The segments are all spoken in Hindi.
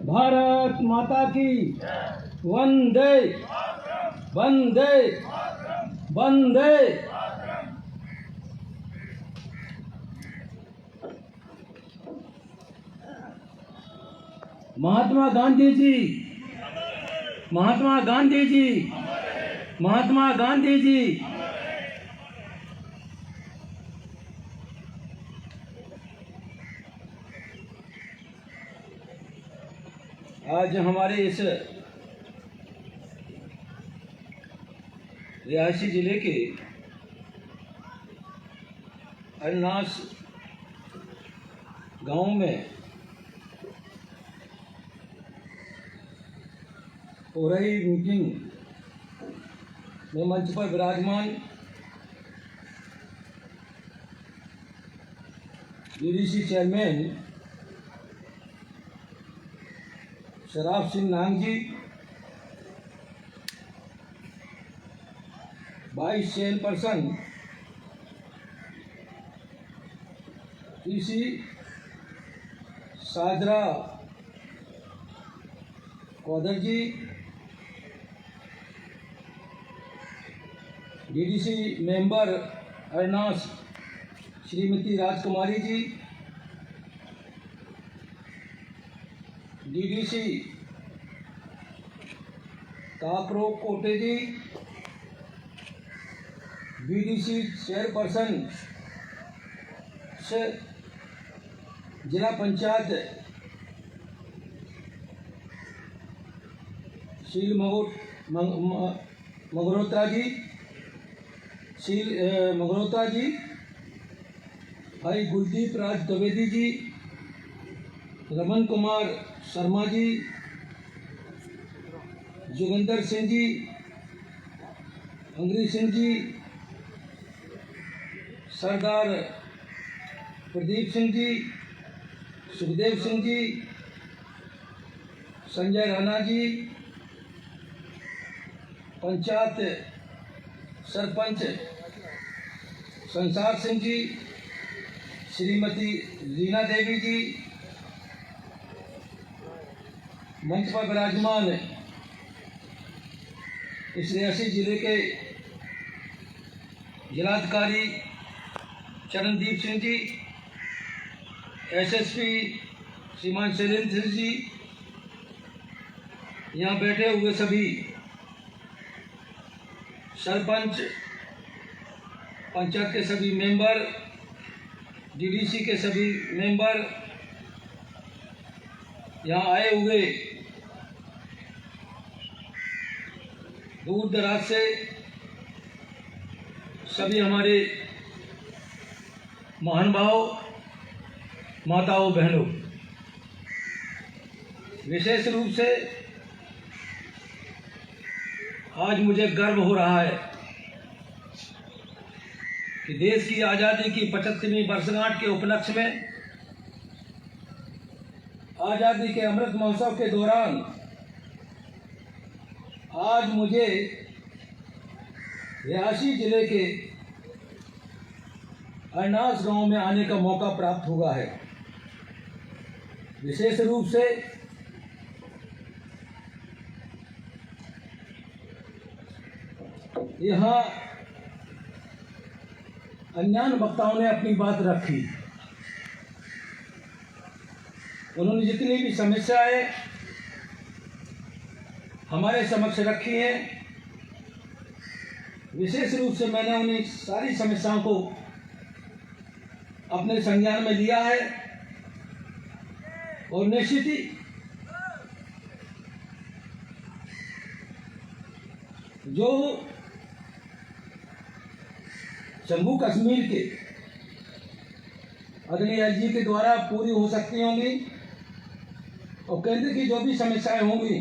भारत माता की वंदे वंदे वंदे। महात्मा गांधी जी, महात्मा गांधी जी, महात्मा गांधी जी। आज हमारे इस रियासी जिले के अरनास गांव में हो रही मीटिंग में मंच पर विराजमान डीडीसी चेयरमैन शराब सिंह नांग जी, वाइस चेयरपर्सन टीसी सादरा कौदर जी, डीडीसी मेंबर अरनास श्रीमती राजकुमारी जी, डीडीसी काकरो कोटे जी, बीडीसी चेयरपर्सन से जिला पंचायत शील मगरोत्रा जी, मगरोत्रा जी, भाई गुलदीप राज द्विवेदी जी, रमन कुमार शर्मा जी, जोगिंदर सिंह जी, अंग्रेज सिंह जी, सरदार प्रदीप सिंह जी, सुखदेव सिंह जी, संजय राणा जी, पंचायत सरपंच संसार सिंह जी, श्रीमती रीना देवी जी, मंच पर विराजमान इस रियासी जिले के जिलाधिकारी चरणदीप सिंह जी, एसएसपी श्रीमान शैलेंद्र जी, यहाँ बैठे हुए सभी सरपंच, पंचायत के सभी मेंबर, डीडीसी के सभी मेंबर, यहाँ आए हुए दूर दराज से सभी हमारे महानुभाव, माताओं, बहनों, विशेष रूप से आज मुझे गर्व हो रहा है कि देश की आज़ादी की 75वीं वर्षगांठ के उपलक्ष्य में आज़ादी के अमृत महोत्सव के दौरान आज मुझे रियासी जिले के अरनास गांव में आने का मौका प्राप्त हुआ है। विशेष रूप से यहाँ अन्यान वक्ताओं ने अपनी बात रखी। उन्होंने जितनी भी समस्याएं हमारे समक्ष रखी हैं, विशेष रूप से मैंने उन्हें सारी समस्याओं को अपने संज्ञान में लिया है और निश्चित ही जो जम्मू कश्मीर के आदरणीय एलजी के द्वारा पूरी हो सकती होंगी और केंद्र की जो भी समस्याएं होंगी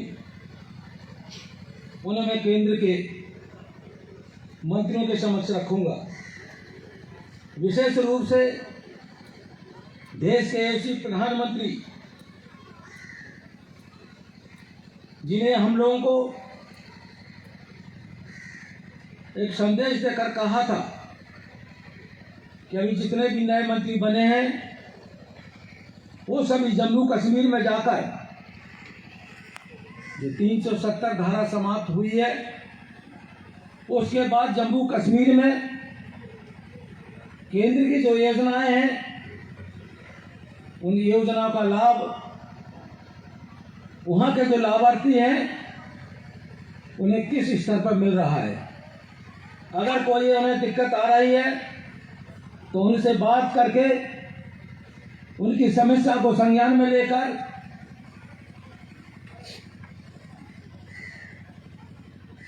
उन्हें मैं केंद्र के मंत्रियों के समक्ष रखूंगा। विशेष रूप से देश के ऐसे प्रधानमंत्री जिन्हें हम लोगों को एक संदेश देकर कहा था कि अभी जितने भी नए मंत्री बने हैं वो सभी जम्मू कश्मीर में जाकर जो 370 धारा समाप्त हुई है, उसके बाद जम्मू कश्मीर में केंद्र की जो योजनाएं हैं, उन योजनाओं का लाभ वहाँ के जो लाभार्थी हैं उन्हें किस स्तर पर मिल रहा है। अगर कोई उन्हें दिक्कत आ रही है तो उनसे बात करके उनकी समस्या को संज्ञान में लेकर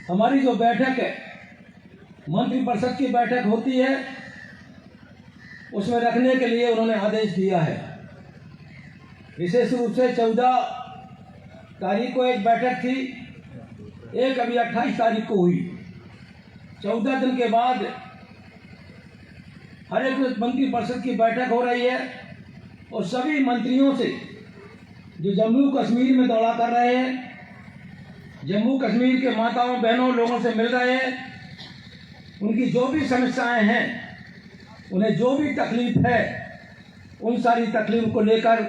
हमारी जो बैठक है, मंत्रिपरिषद की बैठक होती है, उसमें रखने के लिए उन्होंने आदेश दिया है। विशेष रूप से 14 तारीख को एक बैठक थी, एक अभी 28 तारीख को हुई। 14 दिन के बाद हर एक मंत्रिपरिषद की बैठक हो रही है और सभी मंत्रियों से जो जम्मू कश्मीर में दौरा कर रहे हैं, जम्मू कश्मीर के माताओं बहनों लोगों से मिल रहे हैं, उनकी जो भी समस्याएं हैं, उन्हें जो भी तकलीफ है, उन सारी तकलीफ को लेकर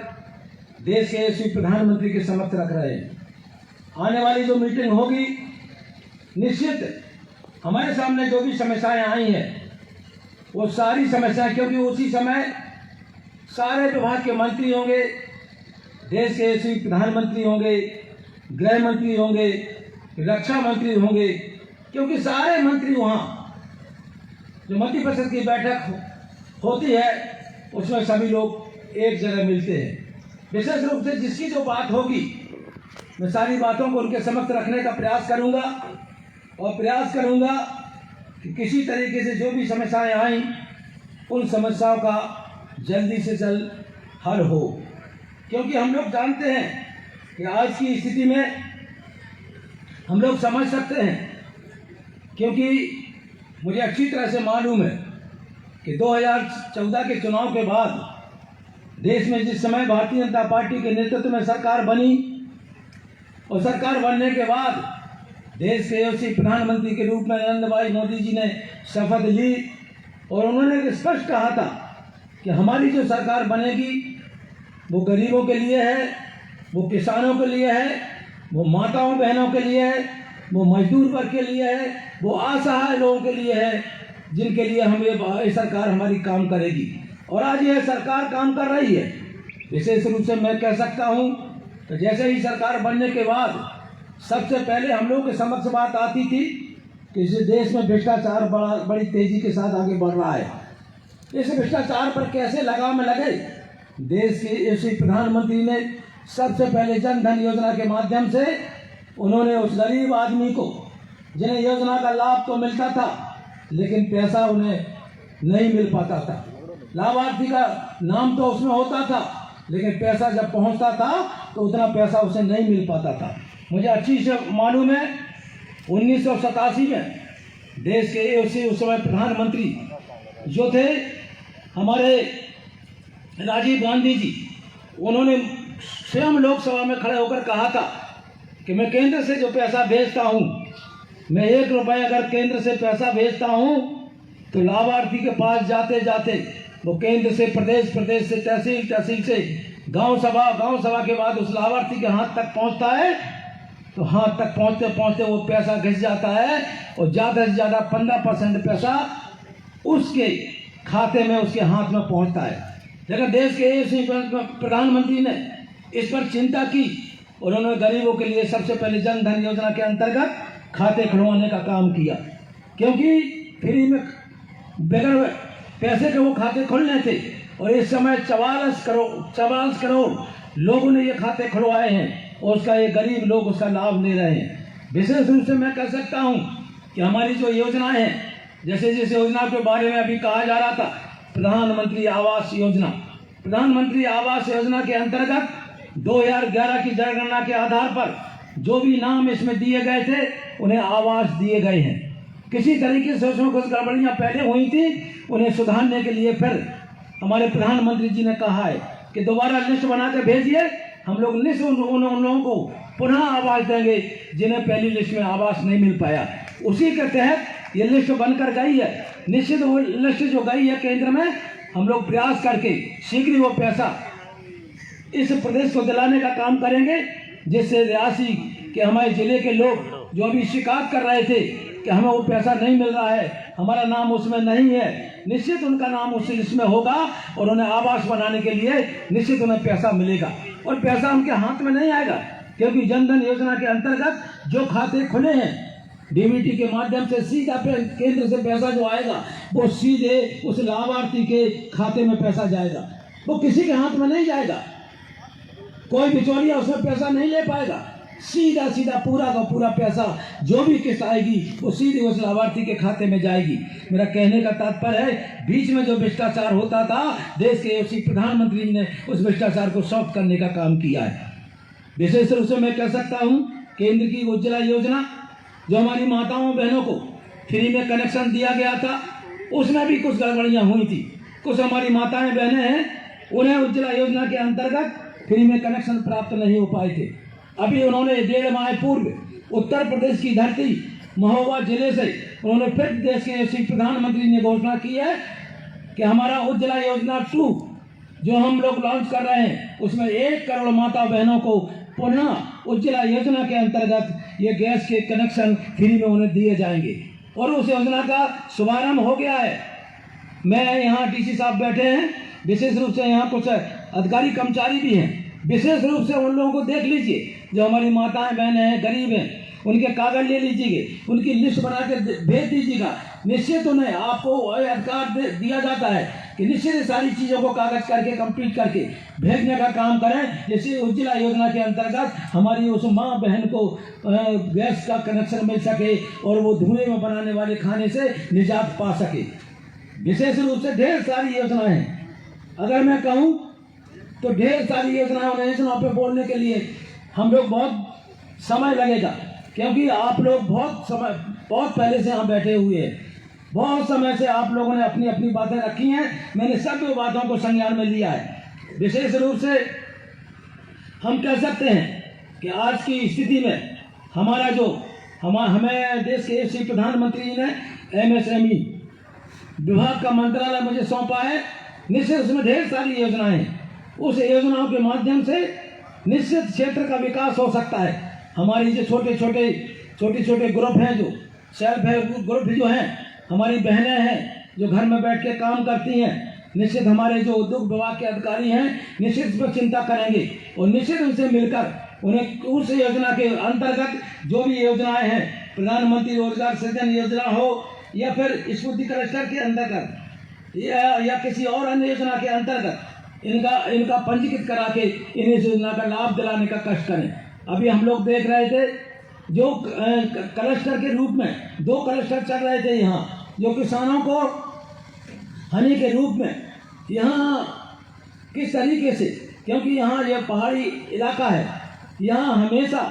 देश के यशस्वी प्रधानमंत्री के समक्ष रख रहे हैं। आने वाली जो मीटिंग होगी, निश्चित हमारे सामने जो भी समस्याएं आई हैं, वो सारी समस्याएं, क्योंकि उसी समय सारे विभाग के मंत्री होंगे, देश के यशस्वी प्रधानमंत्री होंगे, गृह मंत्री होंगे, रक्षा मंत्री होंगे, क्योंकि सारे मंत्री वहाँ जो मंत्रिपरिषद की बैठक होती है उसमें सभी लोग एक जगह मिलते हैं। विशेष रूप से जिसकी जो बात होगी, मैं सारी बातों को उनके समक्ष रखने का प्रयास करूंगा और प्रयास करूंगा कि किसी तरीके से जो भी समस्याएं आई, उन समस्याओं का जल्दी से जल्द हल हो। क्योंकि हम लोग जानते हैं कि आज की स्थिति में हम लोग समझ सकते हैं, क्योंकि मुझे अच्छी तरह से मालूम है कि 2014 के चुनाव के बाद देश में जिस समय भारतीय जनता पार्टी के नेतृत्व में सरकार बनी और सरकार बनने के बाद देश के यशस्वी प्रधानमंत्री के रूप में नरेंद्र भाई मोदी जी ने शपथ ली और उन्होंने स्पष्ट कहा था कि हमारी जो सरकार बनेगी वो गरीबों के लिए है, वो किसानों के लिए है, वो माताओं बहनों के लिए है, वो मजदूर वर्ग के लिए है, वो असहाय लोगों के लिए है, जिनके लिए हम ये सरकार हमारी काम करेगी। और आज यह सरकार काम कर रही है। विशेष रूप से मैं कह सकता हूँ तो जैसे ही सरकार बनने के बाद सबसे पहले हम लोग के समक्ष बात आती थी कि इस देश में भ्रष्टाचार बड़ी तेजी के साथ आगे बढ़ रहा है। इस भ्रष्टाचार पर कैसे लगाम लगे, देश के यशस्वी प्रधानमंत्री ने सबसे पहले जन धन योजना के माध्यम से उन्होंने उस गरीब आदमी को, जिन्हें योजना का लाभ तो मिलता था लेकिन पैसा उन्हें नहीं मिल पाता था, लाभार्थी का नाम तो उसमें होता था लेकिन पैसा जब पहुंचता था तो उतना पैसा उसे नहीं मिल पाता था। मुझे अच्छी से मालूम है 1987 में देश के उस समय प्रधानमंत्री जो थे हमारे राजीव गांधी जी, उन्होंने स्वयं लोकसभा में खड़े होकर कहा था कि मैं केंद्र से जो पैसा भेजता हूँ, मैं 1 रुपये अगर केंद्र से पैसा भेजता हूँ तो लाभार्थी के पास जाते जाते वो केंद्र से प्रदेश, प्रदेश से तहसील, तहसील से गांव सभा के बाद उस लाभार्थी के हाथ तक पहुँचता है, तो हाथ तक पहुँचते पहुँचते वो पैसा घिस जाता है और ज़्यादा से ज़्यादा 15% पैसा उसके खाते में, उसके हाथ में पहुँचता है। लेकिन देश के प्रधानमंत्री ने इस पर चिंता की और उन्होंने गरीबों के लिए सबसे पहले जन धन योजना के अंतर्गत खाते खुलवाने का काम किया, क्योंकि फ्री में बगैर पैसे के वो खाते खुलने थे और इस समय 44 करोड़ लोगों ने ये खाते खुलवाए हैं और उसका ये गरीब लोग उसका लाभ ले रहे हैं। विशेष रूप से मैं कह सकता हूँ कि हमारी जो योजनाएं हैं, जैसे जिस योजना के बारे में अभी कहा जा रहा था, प्रधानमंत्री आवास योजना, प्रधानमंत्री आवास योजना के अंतर्गत 2011 की जनगणना के आधार पर जो भी नाम इसमें दिए गए थे उन्हें आवास दिए गए हैं। किसी तरीके से उसमें कुछ गड़बड़ियाँ पहले हुई थी, उन्हें सुधारने के लिए फिर हमारे प्रधानमंत्री जी ने कहा है कि दोबारा लिस्ट बना के भेजिए, हम लोग लिस्ट उन लोगों को पुनः आवास देंगे जिन्हें पहली लिस्ट में आवास नहीं मिल पाया। उसी के तहत ये लिस्ट बनकर गई है। निश्चित वो लिस्ट जो गई है केंद्र में, हम लोग प्रयास करके शीघ्र वो पैसा इस प्रदेश को दिलाने का काम करेंगे, जिससे रियासी कि हमारे जिले के लोग जो अभी शिकायत कर रहे थे कि हमें वो पैसा नहीं मिल रहा है, हमारा नाम उसमें नहीं है, निश्चित उनका नाम उस लिस्ट में होगा और उन्हें आवास बनाने के लिए निश्चित उन्हें पैसा मिलेगा। और पैसा उनके हाथ में नहीं आएगा, क्योंकि जनधन योजना के अंतर्गत जो खाते खुले हैं डीबीटी के माध्यम से सीधा केंद्र से पैसा जो आएगा वो सीधे उस लाभार्थी के खाते में पैसा जाएगा, वो किसी के हाथ में नहीं जाएगा, कोई बिचौलिया उसमें पैसा नहीं ले पाएगा। सीधा सीधा पूरा का पूरा पैसा जो भी किस्त आएगी वो सीधे उस लाभार्थी के खाते में जाएगी। मेरा कहने का तात्पर्य है, बीच में जो भ्रष्टाचार होता था देश के यशस्वी प्रधानमंत्री ने उस भ्रष्टाचार को सॉफ्ट करने का काम किया है। विशेष रूप से मैं कह सकता हूँ केंद्र की उज्ज्वला योजना जो हमारी माताओं बहनों को फ्री में कनेक्शन दिया गया था, उसमें भी कुछ गड़बड़ियाँ हुई थी। कुछ हमारी माताएं बहनें हैं उन्हें उज्ज्वला योजना के अंतर्गत फ्री में कनेक्शन प्राप्त नहीं हो पाए थे। अभी उन्होंने 1.5 माह पूर्व उत्तर प्रदेश की धरती महोबा जिले से उन्होंने फिर देश के यशस्वी प्रधानमंत्री ने घोषणा की है कि हमारा उज्ज्वला योजना 2 जो हम लोग लॉन्च कर रहे हैं उसमें 1 करोड़ माता बहनों को पुनः उज्ज्वला योजना के अंतर्गत ये गैस के कनेक्शन फ्री में उन्हें दिए जाएंगे और उस योजना का शुभारंभ हो गया है। मैं यहाँ डीसी साहब बैठे हैं, विशेष रूप से यहाँ कुछ अधिकारी कर्मचारी भी हैं, विशेष रूप से उन लोगों को देख लीजिए जो हमारी माताएं बहनें हैं, गरीब हैं, उनके कागज ले लीजिए, उनकी लिस्ट बना के भेज दीजिएगा। निश्चित उन्हें आपको अधिकार दिया जाता है कि निश्चित सारी चीज़ों को कागज करके कंप्लीट करके भेजने का काम करें, जैसे उज्ज्वला योजना के अंतर्गत हमारी उस माँ बहन को गैस का कनेक्शन मिल सके और वो धुएं में बनाने वाले खाने से निजात पा सके। विशेष रूप से ढेर सारी योजनाएं हैं, अगर मैं कहूँ तो ढेर सारी योजनाओं पे बोलने के लिए हम लोग बहुत समय लगेगा, क्योंकि आप लोग बहुत पहले से यहाँ बैठे हुए हैं, बहुत समय से आप लोगों ने अपनी अपनी बातें रखी हैं, मैंने सभी बातों को संज्ञान में लिया है। विशेष रूप से हम कह सकते हैं कि आज की स्थिति में हमारा जो हमें देश के यशस्वी प्रधानमंत्री ने MSME विभाग का मंत्रालय मुझे सौंपा है। निश्चित उसमें ढेर सारी योजनाएं हैं, उस योजनाओं के माध्यम से निश्चित क्षेत्र का विकास हो सकता है। हमारी जो छोटे छोटे ग्रुप हैं, जो सेल्फ हेल्प ग्रुप जो हैं, हमारी बहनें हैं जो घर में बैठ के काम करती हैं, निश्चित हमारे जो उद्योग विभाग के अधिकारी हैं निश्चित इस पर चिंता करेंगे और निश्चित उनसे मिलकर उन्हें उस योजना के अंतर्गत जो भी योजनाएं हैं, प्रधानमंत्री रोजगार सृजन योजना हो या फिर स्फूर्ति क्लस्टर के अंतर्गत या किसी और अन्य योजना के अंतर्गत इनका पंजीकृत करा के इन योजना का लाभ दिलाने का कष्ट करें। अभी हम लोग देख रहे थे जो क्लस्टर के रूप में 2 क्लस्टर चल रहे थे यहाँ, जो किसानों को हनी के रूप में यहाँ किस तरीके से, क्योंकि यहाँ यह पहाड़ी इलाका है, यहाँ हमेशा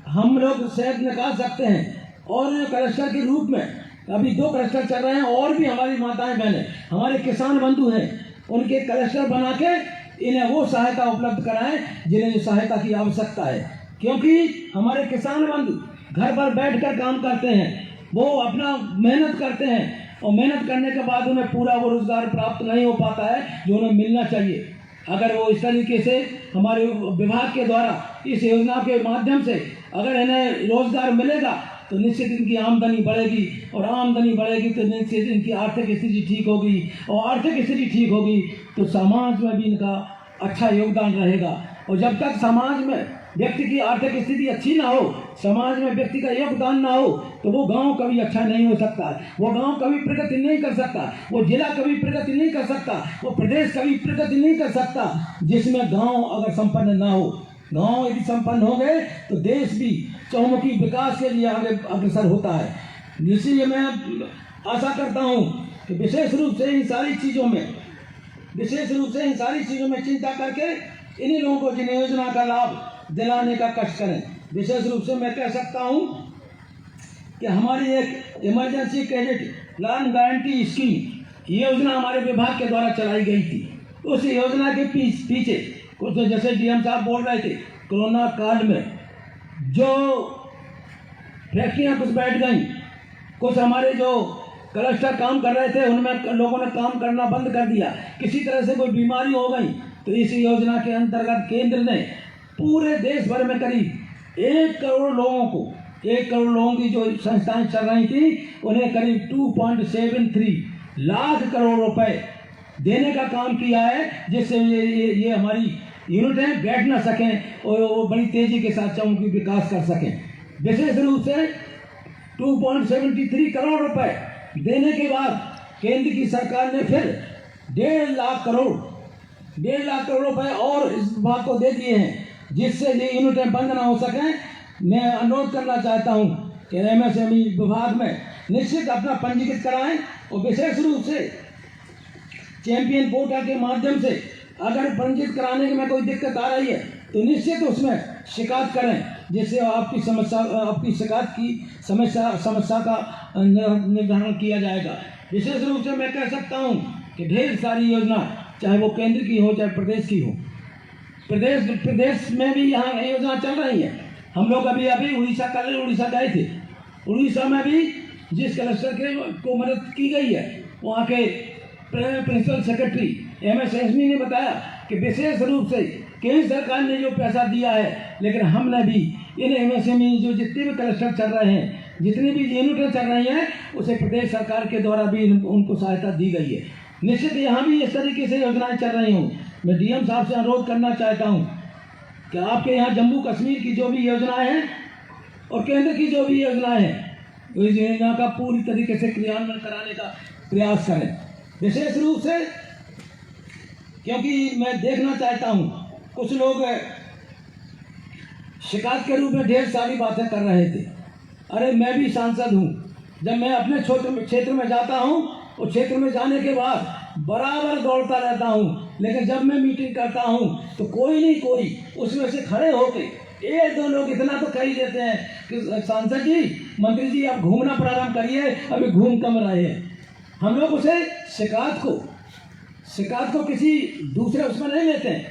हम लोग शहद निकाल सकते हैं और क्लस्टर के रूप में अभी 2 क्लस्टर चल रहे हैं और भी हमारी माताएं बहनें हमारे किसान बंधु हैं, उनके क्लस्टर बना के इन्हें वो सहायता उपलब्ध कराएं जिन्हें सहायता की आवश्यकता है। क्योंकि हमारे किसान बंधु घर पर बैठकर काम करते हैं, वो अपना मेहनत करते हैं और मेहनत करने के बाद उन्हें पूरा वो रोजगार प्राप्त नहीं हो पाता है जो उन्हें मिलना चाहिए। अगर वो इस तरीके से हमारे विभाग के द्वारा इस योजना के माध्यम से अगर इन्हें रोजगार मिलेगा तो निश्चित इनकी आमदनी बढ़ेगी और आमदनी बढ़ेगी तो निश्चित इनकी आर्थिक स्थिति ठीक होगी और आर्थिक स्थिति ठीक होगी तो समाज में भी इनका अच्छा योगदान रहेगा। और जब तक समाज में व्यक्ति की आर्थिक स्थिति अच्छी ना हो, समाज में व्यक्ति का योगदान ना हो, तो वो गांव कभी अच्छा नहीं हो सकता, वो गांव कभी प्रगति नहीं कर सकता, वो जिला कभी प्रगति नहीं कर सकता, वो प्रदेश कभी प्रगति नहीं कर सकता जिसमें गांव अगर संपन्न ना हो। गांव यदि संपन्न हो गए तो देश भी चहुमुखी विकास के लिए आगे अग्रसर होता है। इसलिए मैं आशा करता हूँ कि विशेष रूप से इन सारी चीज़ों में चिंता करके इन्हीं लोगों को जिन योजना का लाभ दिलाने का कष्ट करें। विशेष रूप से मैं कह सकता हूँ कि हमारी एक emergency credit loan guarantee scheme योजना हमारे विभाग के द्वारा चलाई गई थी। उस योजना के पीछे कुछ जैसे DM साहब बोल रहे थे, कोरोना काल में जो फैक्ट्रियाँ कुछ बैठ गई, कुछ हमारे जो क्लस्टर काम कर रहे थे उनमें लोगों ने काम करना बंद कर दिया, किसी तरह से कोई बीमारी हो गई तो इस योजना के अंतर्गत केंद्र ने पूरे देश भर में करीब 1 करोड़ लोगों को, 1 करोड़ लोगों की जो संस्थाएं चल रही थी उन्हें करीब 2.73 लाख करोड़ रुपए देने का काम किया है, जिससे ये हमारी यूनिटें बैठ ना सकें और वो बड़ी तेजी के साथ उनकी विकास कर सकें। विशेष रूप से 2.73 करोड़ रुपए देने के बाद केंद्र की सरकार ने फिर 1.5 लाख करोड़ रुपए और इस विभाग को दे दिए हैं, जिससे ये यूनिटें बंद ना हो सकें। मैं अनुरोध करना चाहता हूं कि एमएसएमई विभाग में निश्चित अपना पंजीकृत कराएं और विशेष रूप से चैंपियन पोर्टल के माध्यम से अगर पंजीकृत कराने में कोई दिक्कत आ रही है तो निश्चित उसमें शिकायत करें, जिससे आपकी शिकायत की समस्या का निर्धारण किया जाएगा। विशेष रूप से मैं कह सकता हूं कि ढेर सारी योजना, चाहे वो केंद्र की हो चाहे प्रदेश की हो, प्रदेश में भी यहाँ योजना चल रही है। हम लोग अभी उड़ीसा गए थे। उड़ीसा में भी जिस कलेक्टर को मदद की गई है, वहाँ के प्रिंसिपल सेक्रेटरी एमएसएमई ने बताया कि विशेष रूप से केंद्र सरकार ने जो पैसा दिया है, लेकिन हमने भी इन एमएसएमई जो जितने भी कलेक्टर चल रहे हैं, जितनी भी यूनिटें चल रही हैं, उसे प्रदेश सरकार के द्वारा भी उनको सहायता दी गई है। निश्चित यहाँ भी इस तरीके से योजनाएं चल रही हूँ। मैं डीएम साहब से अनुरोध करना चाहता हूँ कि आपके यहाँ जम्मू कश्मीर की जो भी योजनाएं हैं और केंद्र की जो भी योजनाएं हैं, इस योजना का पूरी तरीके से क्रियान्वयन कराने का प्रयास करें। विशेष रूप से क्योंकि मैं देखना चाहता हूँ कुछ लोग शिकायत के रूप में ढेर सारी बातें कर रहे थे। अरे मैं भी सांसद हूँ, जब मैं अपने क्षेत्र में जाता हूँ और क्षेत्र में जाने के बाद बराबर दौड़ता रहता हूँ, लेकिन जब मैं मीटिंग करता हूँ तो कोई नहीं कोई उसमें से खड़े होके 1-2 लोग इतना तो कह ही देते हैं कि सांसद जी, मंत्री जी, आप घूमना प्रारंभ करिए, अभी घूम कम रहे हैं। हम लोग उसे शिकायत को किसी दूसरे उसमें नहीं लेते हैं,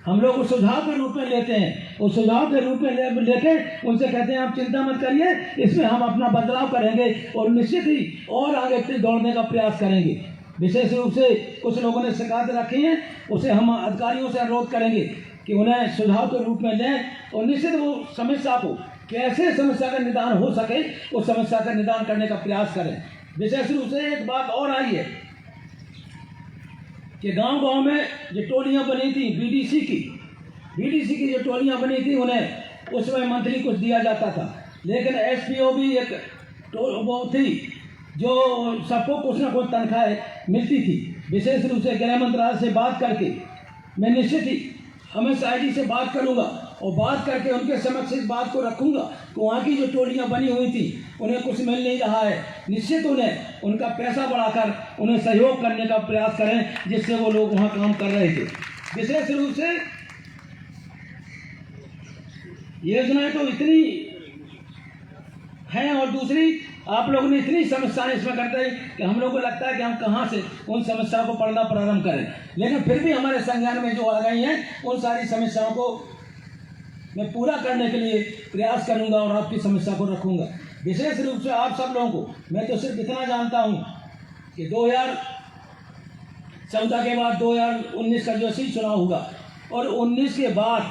हम लोग उस सुझाव के रूप में लेते हैं। उस सुझाव के रूप में लेके उनसे कहते हैं आप चिंता मत करिए, इसमें हम अपना बदलाव करेंगे और निश्चित ही और आगे दौड़ने का प्रयास करेंगे। विशेष रूप से कुछ लोगों ने शिकायत रखी है, उसे हम अधिकारियों से अनुरोध करेंगे कि उन्हें सुझाव के रूप में लें और निश्चित वो समस्या को कैसे समस्या का निदान हो सके उस समस्या का निदान करने का प्रयास करें। विशेष रूप से एक बात और आई है कि गांव-गांव में जो टोलियां बनी थी बीडीसी की जो टोलियां बनी थी, उन्हें उसमें मंथली कुछ दिया जाता था, लेकिन एसपीओ भी एक वो थी जो सबको कुछ ना कुछ तनख्वाह मिलती थी। विशेष रूप से गृह मंत्रालय से बात करके मैं निश्चित ही एमएसआईडी से बात करूंगा और बात करके उनके समक्ष इस बात को रखूंगा कि वहाँ की जो टोलियां बनी हुई थी उन्हें कुछ मिल नहीं रहा है, निश्चित उन्हें उनका पैसा बढ़ाकर उन्हें सहयोग करने का प्रयास करें, जिससे वो लोग वहाँ काम कर रहे थे। विशेष रूप से योजनाएं तो इतनी हैं और दूसरी आप लोगों ने इतनी समस्याएं इसमें करते हैं कि हम लोग को लगता है कि हम कहाँ से उन समस्याओं को पढ़ना प्रारंभ करें, लेकिन फिर भी हमारे संज्ञान में जो आ गई हैं उन सारी समस्याओं को मैं पूरा करने के लिए प्रयास करूंगा और आपकी समस्या को रखूंगा। विशेष रूप से आप सब लोगों को मैं तो सिर्फ इतना जानता हूं कि 2014 के बाद 2019 का जो सी चुनाव हुआ और 19 के बाद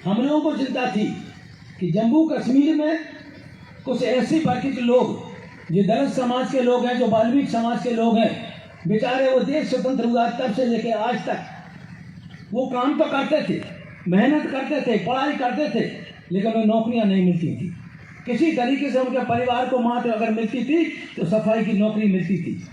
हम लोगों को चिंता थी कि जम्मू कश्मीर में कुछ ऐसी वर्ग के लोग जो दलित समाज के लोग हैं, जो वाल्मीकि समाज के लोग हैं, बेचारे वो देश स्वतंत्र हुआ तब से लेकर आज तक वो काम तो करते थे, मेहनत करते थे, पढ़ाई करते थे, लेकिन उन्हें नौकरियां नहीं मिलती थी। किसी तरीके से उनके परिवार को मात्र अगर मिलती थी तो सफाई की नौकरी मिलती थी।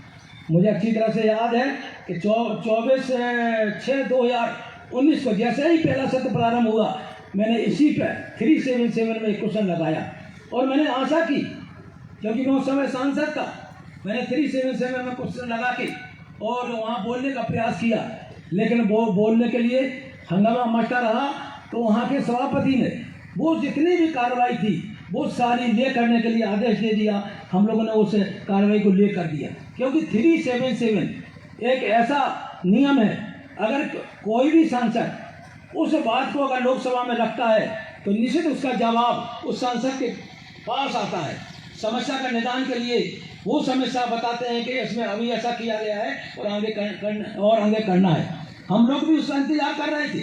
मुझे अच्छी तरह से याद है कि 24/6/2019 को जैसे ही पहला सत्र प्रारंभ हुआ, मैंने इसी पर 377 में क्वेश्चन लगाया और मैंने आशा की, क्योंकि मैं उस समय सांसद था, मैंने 377 में क्वेश्चन लगा के और वहाँ बोलने का प्रयास किया, लेकिन वो बोलने के लिए हंगामा मचता रहा। तो वहाँ के सभापति ने वो जितनी भी कार्रवाई थी वो सारी ले करने के लिए आदेश दे दिया। हम लोगों ने उस कार्रवाई को ले कर दिया, क्योंकि 377 एक ऐसा नियम है, अगर कोई भी सांसद उस बात को अगर लोकसभा में रखता है तो निश्चित उसका जवाब उस सांसद के पास आता है। समस्या का निदान के लिए वो समस्या बताते हैं कि इसमें अभी ऐसा किया गया है और आगे करना है। हम लोग भी उसका इंतजार कर रहे थे,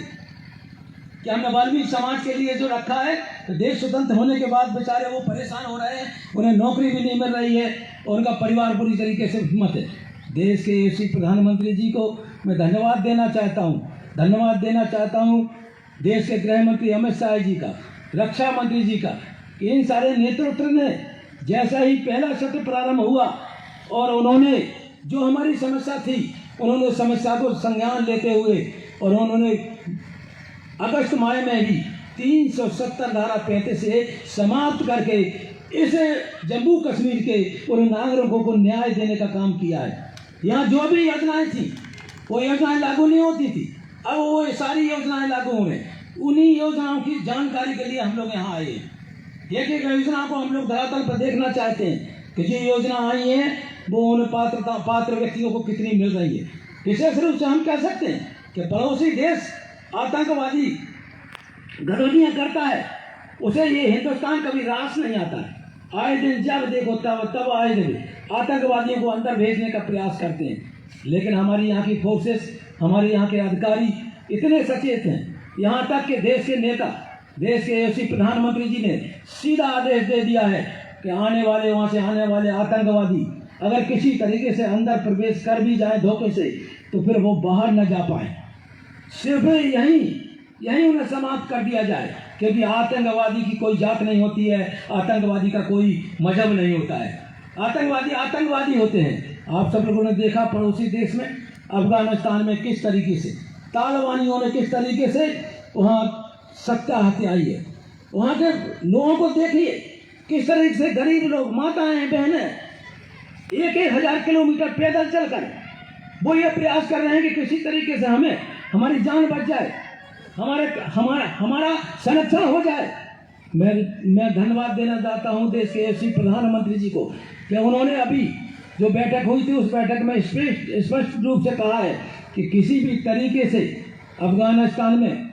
कि हमने वाल्मीकि समाज के लिए जो रखा है, तो देश स्वतंत्र होने के बाद बेचारे वो परेशान हो रहे हैं, उन्हें नौकरी भी नहीं मिल रही है और उनका परिवार पूरी तरीके से हिम्मत है। देश के यशस्वी प्रधानमंत्री जी को मैं धन्यवाद देना चाहता हूँ, देश के गृह मंत्री अमित शाह जी का, रक्षा मंत्री जी का, इन सारे नेतृत्व ने जैसा ही पहला सत्र प्रारंभ हुआ और उन्होंने जो हमारी समस्या थी, उन्होंने समस्या को संज्ञान लेते हुए और उन्होंने अगस्त माह में ही 370 धारा 35 से समाप्त करके इस जम्मू कश्मीर के उन नागरिकों को न्याय देने का काम किया है। यहाँ जो भी योजनाएं थी वो योजनाएं लागू नहीं होती थी, अब वो सारी योजनाएं लागू हो रही। उन्हीं योजनाओं की जानकारी के लिए हम लोग यहाँ आए हैं। एक एक योजना को हम लोग धरातल पर देखना चाहते हैं कि जो योजना आई है वो उन पात्र व्यक्तियों को कितनी मिल रही है। विशेष रूप से हम कह सकते हैं कि पड़ोसी देश आतंकवादी गतिविधियाँ करता है, उसे ये हिंदुस्तान कभी रास नहीं आता है। आए दिन जब देखो तब आए दिन आतंकवादियों को अंदर भेजने का प्रयास करते हैं। लेकिन हमारी यहाँ की फोर्सेस, हमारे यहाँ के अधिकारी इतने सचेत हैं, यहाँ तक कि देश के नेता, देश के यशस्वी प्रधानमंत्री जी ने सीधा आदेश दे दिया है कि वहाँ से आने वाले आतंकवादी अगर किसी तरीके से अंदर प्रवेश कर भी जाए धोखे से, तो फिर वो बाहर न जा पाए। सिर्फ यहीं उन्हें समाप्त कर दिया जाए, क्योंकि आतंकवादी की कोई जात नहीं होती है, आतंकवादी का कोई मजहब नहीं होता है। आतंकवादी होते हैं। आप सब लोगों ने देखा पड़ोसी देश में अफगानिस्तान में किस तरीके से तालिबानियों ने किस तरीके से वहाँ सत्ता हथियाई है। वहाँ के लोगों को देखिए किस तरीके से गरीब लोग, माताएं, बहनें 1,000 किलोमीटर पैदल चलकर वो ये प्रयास कर रहे हैं कि किसी तरीके से हमारी जान बच जाए, हमारा संरक्षण हो जाए। मैं धन्यवाद देना चाहता हूँ देश के यशस्वी प्रधानमंत्री जी को कि उन्होंने अभी जो बैठक हुई थी उस बैठक में स्पष्ट रूप से कहा है कि किसी भी तरीके से अफगानिस्तान में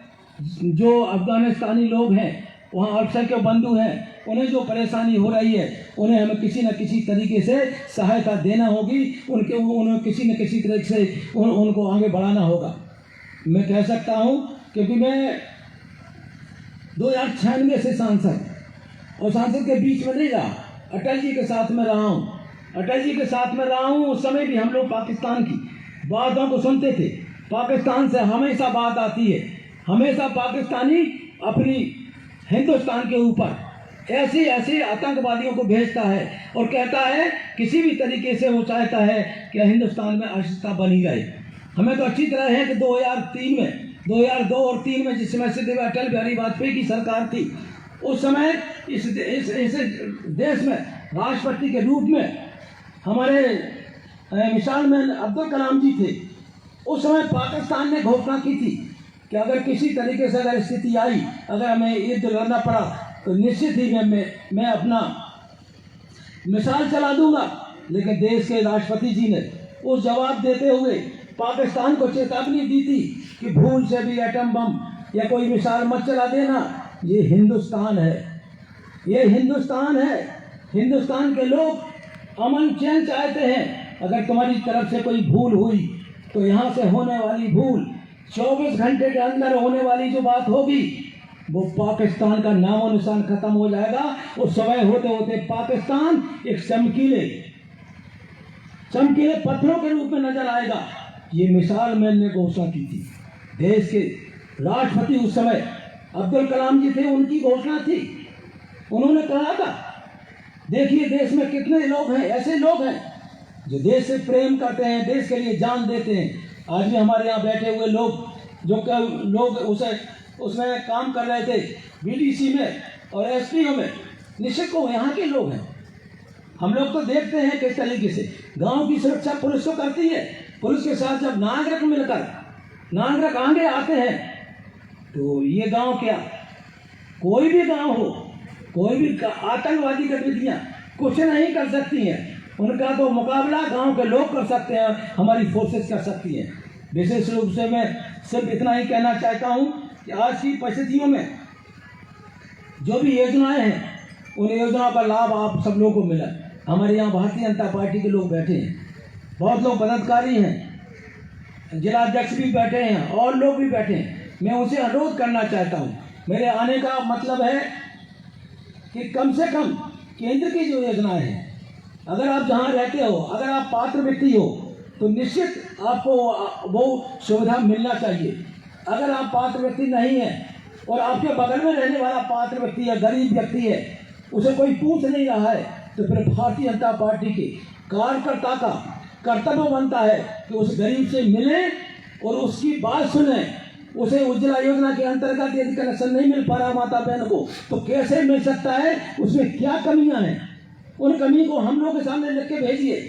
जो अफगानिस्तानी लोग हैं, वहाँ अक्सर के बंधु हैं, उन्हें जो परेशानी हो रही है, उन्हें हमें किसी न किसी तरीके से सहायता देना होगी, उन्हें किसी न किसी तरीके से उनको आगे बढ़ाना होगा। मैं कह सकता हूँ क्योंकि मैं 2096 से सांसद और सांसद के बीच में नहीं रहा, अटल जी के साथ में रहा हूँ। उस समय भी हम लोग पाकिस्तान की बातों को सुनते थे। पाकिस्तान से हमेशा बात आती है, हमेशा पाकिस्तानी अपनी हिंदुस्तान के ऊपर ऐसे आतंकवादियों को भेजता है और कहता है किसी भी तरीके से वो चाहता है कि हिंदुस्तान में अस्थिरता बनी रहे। हमें तो अच्छी तरह है कि 2002 और 3 में जिस समय से अटल बिहारी वाजपेयी की सरकार थी, उस समय इस देश में राष्ट्रपति के रूप में हमारे मिसाल में अब्दुल कलाम जी थे। उस समय पाकिस्तान ने घोषणा की थी कि अगर किसी तरीके से अगर स्थिति आई, अगर हमें युद्ध लड़ना पड़ा, तो निश्चित ही मैं अपना मिसाल चला दूंगा। लेकिन देश के राष्ट्रपति जी ने उस जवाब देते हुए पाकिस्तान को चेतावनी दी थी कि भूल से भी एटम बम या कोई मिसाइल मत चला देना। ये हिंदुस्तान है। हिंदुस्तान के लोग अमन चैन चाहते हैं। अगर तुम्हारी तरफ से कोई भूल हुई तो यहाँ से होने वाली भूल 24 घंटे के अंदर होने वाली जो बात होगी, वो पाकिस्तान का नामो निशान खत्म हो जाएगा। उस समय होते होते पाकिस्तान एक चमकीले पत्थरों के रूप में नजर आएगा। ये मिसाल मैंने घोषणा की थी। देश के राष्ट्रपति उस समय अब्दुल कलाम जी थे, उनकी घोषणा थी। उन्होंने कहा था, देखिए देश में कितने लोग हैं, ऐसे लोग हैं जो देश से प्रेम करते हैं, देश के लिए जान देते हैं। आज भी हमारे यहाँ बैठे हुए लोग उसमें काम कर रहे थे, बीडीसी में और एसपीओ में, निश्चित को यहाँ के लोग हैं। हम लोग तो देखते हैं किस तरीके से गांव की सुरक्षा पुलिस तो करती है। पुलिस के साथ जब नागरिक आगे आते हैं तो ये गांव क्या, कोई भी गांव हो, कोई भी आतंकवादी गतिविधियां कुछ नहीं कर सकती हैं। उनका तो मुकाबला गांव के लोग कर सकते हैं, हमारी फोर्सेस कर सकती हैं। विशेष रूप से मैं सिर्फ इतना ही कहना चाहता हूं कि आज की परिस्थितियों में जो भी योजनाएं हैं, उन योजनाओं का लाभ आप सब लोगों को मिला। हमारे यहाँ भारतीय जनता पार्टी के लोग बैठे हैं, बहुत लोग पदाधिकारी हैं, जिला अध्यक्ष भी बैठे हैं और लोग भी बैठे हैं। मैं उनसे अनुरोध करना चाहता हूँ। मेरे आने का मतलब है कि कम से कम केंद्र की जो योजनाएं हैं, अगर आप जहाँ रहते हो, अगर आप पात्र व्यक्ति हो तो निश्चित आपको वो सुविधा मिलना चाहिए। अगर आप पात्र व्यक्ति नहीं है और आपके बगल में रहने वाला पात्र व्यक्ति है, गरीब व्यक्ति है, उसे कोई पूछ नहीं रहा है, तो फिर भारतीय जनता पार्टी के कार्यकर्ता का कर्तव्य बनता है कि उस गरीब से मिले और उसकी बात सुने। उसे उज्ज्वला योजना के अंतर्गत यदि कनेक्शन नहीं मिल पा रहा माता बहन को, तो कैसे मिल सकता है, उसमें क्या कमियां हैं, उन कमी को हम लोग के सामने लिख के भेजिए,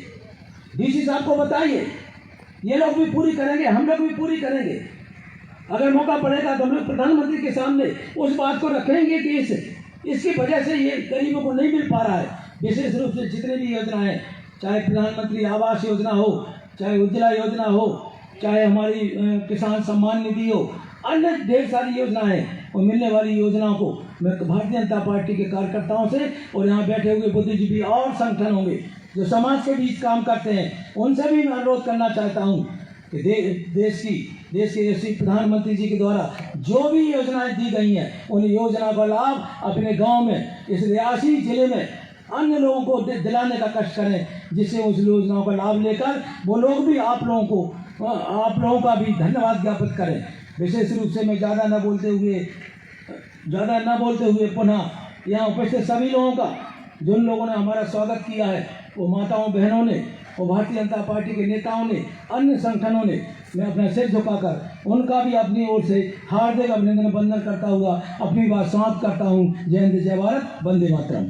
डीसी साहब को बताइए। ये लोग भी पूरी करेंगे, हम लोग भी पूरी करेंगे। अगर मौका पड़ेगा तो हम लोग प्रधानमंत्री के सामने उस बात को रखेंगे कि इसकी वजह से ये गरीबों को नहीं मिल पा रहा है। विशेष रूप से जितने भी योजना है, चाहे प्रधानमंत्री आवास योजना हो, चाहे उज्ज्वला योजना हो, चाहे हमारी किसान सम्मान निधि हो, अन्य ढेर सारी योजनाएं और मिलने वाली योजनाओं को मैं भारतीय जनता पार्टी के कार्यकर्ताओं से और यहाँ बैठे हुए बुद्धिजीवी और संगठन होंगे जो समाज के बीच काम करते हैं, उनसे भी मैं अनुरोध करना चाहता हूँ कि देश के यशस्वी प्रधानमंत्री जी के द्वारा जो भी योजनाएं दी गई हैं, उन योजना का लाभ अपने गांव में, इस रियासी जिले में अन्य लोगों को दिलाने का कष्ट करें, जिससे उस योजनाओं का लाभ लेकर वो लोग भी आप लोगों का भी धन्यवाद ज्ञापित करें। विशेष रूप से मैं ज़्यादा न बोलते हुए पुनः यहाँ उपस्थित सभी लोगों का, जिन लोगों ने हमारा स्वागत किया है, वो माताओं बहनों ने और भारतीय जनता पार्टी के नेताओं ने, अन्य संगठनों ने, मैं अपना सिर झुकाकर उनका भी अपनी ओर से हार्दिक अभिनंदन वंदन करता हुआ अपनी बात समाप्त करता हूँ। जय हिंद, जय भारत, वंदे मातरम।